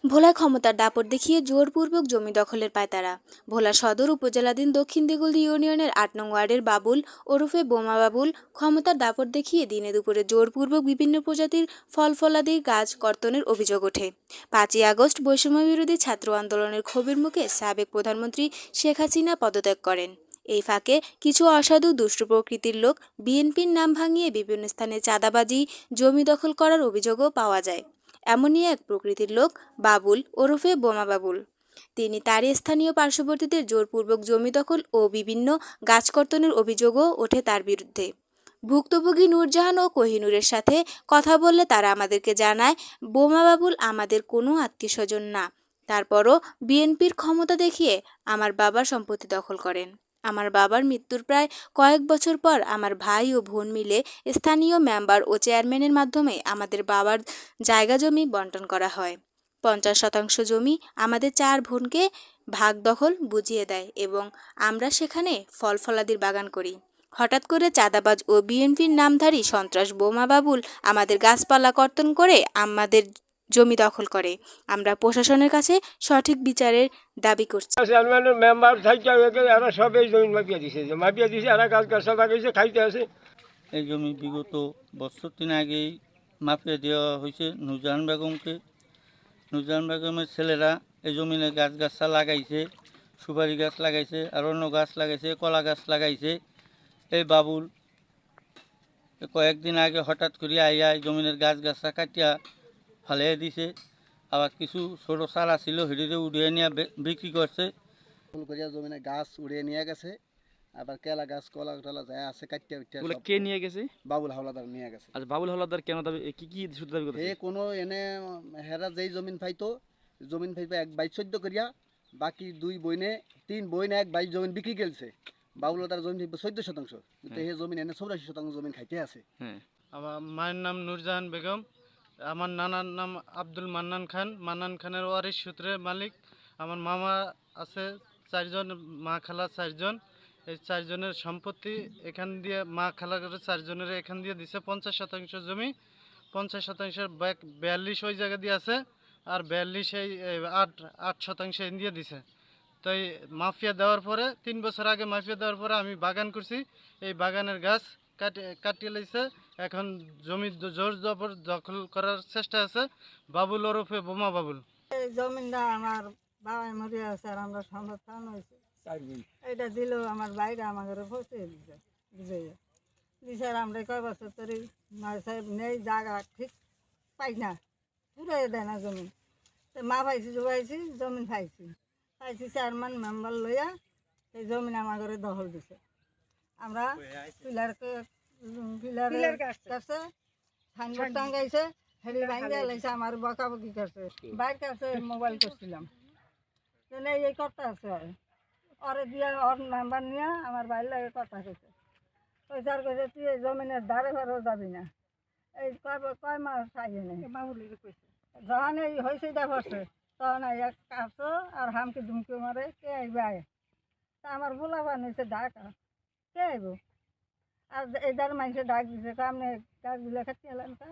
ভোলায় ক্ষমতার দাপট দেখিয়ে জোরপূর্বক জমি দখলের পায়তারা। ভোলা সদর উপজেলাধীন দক্ষিণ দিগুলদি ইউনিয়নের ৮ নং ওয়ার্ডের বাবুল ওরফে বোমা বাবুল ক্ষমতার দাপট দেখিয়ে দিনে দুপুরে জোরপূর্বক বিভিন্ন প্রজাতির ফলফলাদির গাছ কর্তনের অভিযোগ ওঠে। ৫ই আগস্ট বৈষম্যবিরোধী ছাত্র আন্দোলনের ক্ষোভের মুখে সাবেক প্রধানমন্ত্রী শেখ হাসিনা পদত্যাগ করেন। এই ফাঁকে কিছু অসাধু দুষ্ট প্রকৃতির লোক বিএনপির নাম ভাঙিয়ে বিভিন্ন স্থানে চাঁদাবাজি, জমি দখল করার অভিযোগও পাওয়া যায়। এমনই এক প্রকৃতির লোক বাবুল ওরফে বোমা বাবুল। তিনি তারই স্থানীয় পার্শ্ববর্তীদের জোরপূর্বক জমি দখল ও বিভিন্ন গাছ কর্তনের অভিযোগও ওঠে তার বিরুদ্ধে। ভুক্তভোগী নূরজাহান ও কোহিনুরের সাথে কথা বললে তারা আমাদেরকে জানায়, বোমা বাবুল আমাদের কোনো আত্মীয়স্বজন না, তারপরও বিএনপির ক্ষমতা দেখিয়ে আমার বাবার সম্পত্তি দখল করেন। আমার বাবার মৃত্যুর প্রায় কয়েক বছর পর আমার ভাই ও বোন মিলে স্থানীয় মেম্বার ও চেয়ারম্যানের মাধ্যমে আমাদের বাবার জায়গা জমি বণ্টন করা হয়। ৫০% জমি আমাদের ৪ বোনকে ভাগ দখল বুঝিয়ে দেয় এবং আমরা সেখানে ফলফলাদির বাগান করি। হঠাৎ করে চাঁদাবাজ ও বিএনপির নামধারী সন্ত্রাস বোমা বাবুল আমাদের গাছপালা কর্তন করে আমাদের জমি দখল করে। আমরা প্রশাসনের কাছে সঠিক বিচারের দাবি করছি। চেয়ারম্যানের মেম্বার থাইকা এরা সব এই জমি মাপিয়া দিছে, এরা গাছ গাছা লাগাইছে, খাইতে আছে। এই জমি বিগত বছর ৩ আগেই মাপিয়ে দেওয়া হয়েছে নূরজাহান বেগমকে। নূরজাহান বেগমের ছেলেরা এই জমিনে গাছ গাছা লাগাইছে, সুপারি গাছ লাগাইছে, আর অন্য গাছ লাগাইছে, কলা গাছ লাগাইছে। এই বাবুল কয়েকদিন আগে হঠাৎ করে আইয়া এই জমিনের গাছ গাছা কাটিয়া ফালিয়ে দিছে। আবার কিছু ছোটো চারা ছিল সেটিতে উঠিয়ে নিয়ে বিক্রি করছে। ফুল করিয়া জমিনে গাছ উড়িয়ে নিয়ে গেছে, আবার কেলা গাছ কলা টলা যায় আছে কাটিয়া উঠিয়া। কে নিয়ে গেছে? বাবুল হাওলাদার নিয়ে গেছে। আচ্ছা, বাবুল হাওলাদার কেন দাবি, কি সূত্রে দাবি করছে? কোনো এনে হেরা যেই জমিন পাইতো, জমিন পাইবে ১/১৪ করিয়া, বাকি ২ বইনে ৩ বইনে ১/২ জমিন বিক্রি গেছে। বাবুল হাওলাদার জমি ১৪%, কিন্তু এই জমিন এনে ৮৪% জমিন খাইতে আছে। আমার মায়ের নাম নূরজাহান বেগম, আমার নানার নাম আব্দুল মান্নান খান। মান্নান খানের ওয়ারিশ সূত্রে মালিক। আমার মামা আছে ৪ জন, মা খালা ৪ জন। এই ৪ জনের সম্পত্তি এখান দিয়ে মা খালা করে ৪ জনের এখান দিয়ে দিছে ৫০% জমি। ৫০%-এর ৪২ ওই জায়গা দিয়ে আছে, আর ৪২ এই ৮% দিয়ে দিছে। তো এই মাফিয়া দেওয়ার পরে ৩ বছর আগে মাফিয়া দেওয়ার পরে আমি বাগান করছি। এই বাগানের গাছ কাটিয়ে লাইছে। এখন জমি জোর জবর দখল করার চেষ্টা আছে বাবুল ওরফে বোমা বাবুল। এই জমিনটা আমার বাবাই মরে আছে, আর আমরা সমর্থন হয়েছে এটা দিল আমার বাইরে আমাদের পৌঁছে দিছে, দিছে। আর আমরা কয় বছর ধরে নয় সাহেব নেই, জায়গা ঠিক পাই না, পুরো দেয় না জমিন। তো মা পাইছি জোগাইছি, জমিন পাইছি 4 মেম্বার লইয়া এই জমিন আমাদের দখল দিছে। আমরা পিলার কাছে সাইনবোর্ড টাঙ্গাইছে, হেরি ভাঙ্গিয়া লাইছে, আমার বকাবকি করছে, বাইর কাছে মোবাইল করছিলাম। এই কথা আছে ওরে দিয়া, ওর নাম্বার নিয়ে আমার বাইর লাগে কথা কইছে। কইসার কইছে তুই এই জমিনের ধারে ঘরেও যাবি না। এই কয় মাস আগে নেই যখন এই হয়েছে পড়ছে, তখন এক কাছে আর হামকে ধুমকে মারে, কে আইবে আয়। তা আমার বোলা বানিয়েছে ঢাকা, কে আইব? আর এদার মানুষে ডাক দিছে, আপনি গাছগুলো খাচ্ছি এলাম তা